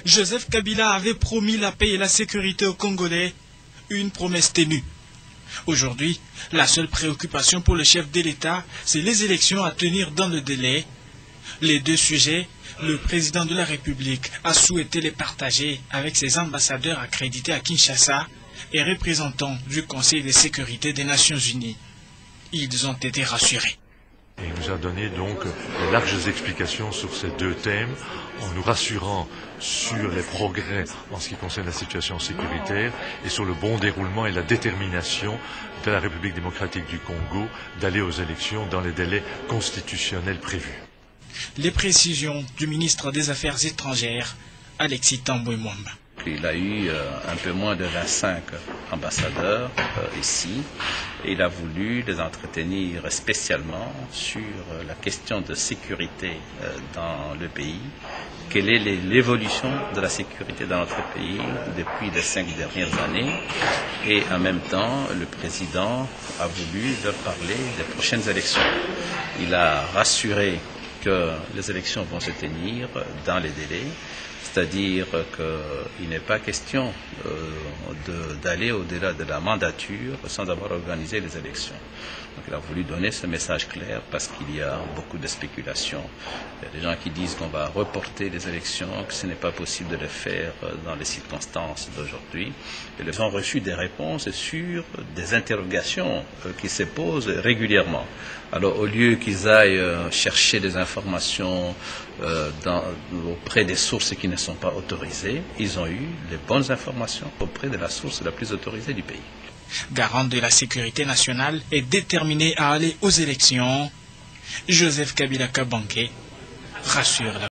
Joseph Kabila avait promis la paix et la sécurité aux Congolais, une promesse ténue. Aujourd'hui, la seule préoccupation pour le chef de l'État, c'est les élections à tenir dans le délai. Les deux sujets, le président de la République a souhaité les partager avec ses ambassadeurs accrédités à Kinshasa et représentants du Conseil de sécurité des Nations Unies. Ils ont été rassurés. Il nous a donné donc de larges explications sur ces deux thèmes, en nous rassurant sur les progrès en ce qui concerne la situation sécuritaire et sur le bon déroulement et la détermination de la République démocratique du Congo d'aller aux élections dans les délais constitutionnels prévus. Les précisions du ministre des Affaires étrangères, Alexis Tambwe Mwamba. Il a eu un peu moins de 25 ambassadeurs ici et il a voulu les entretenir spécialement sur la question de sécurité dans le pays. Quelle est l'évolution de la sécurité dans notre pays depuis les 5 dernières années? Et en même temps, le président a voulu leur parler des prochaines élections. Il a rassuré que les élections vont se tenir dans les délais, c'est-à-dire qu'il n'est pas question d'aller au-delà de la mandature sans avoir organisé les élections. Donc il a voulu donner ce message clair parce qu'il y a beaucoup de spéculations. Il y a des gens qui disent qu'on va reporter les élections, que ce n'est pas possible de les faire dans les circonstances d'aujourd'hui. Et ils ont reçu des réponses sur des interrogations qui se posent régulièrement. Alors au lieu qu'ils aillent chercher des informations auprès des sources qui ne sont pas autorisées, ils ont eu les bonnes informations auprès de la source la plus autorisée du pays. Garant de la sécurité nationale et déterminé à aller aux élections, Joseph Kabila Kabange rassure la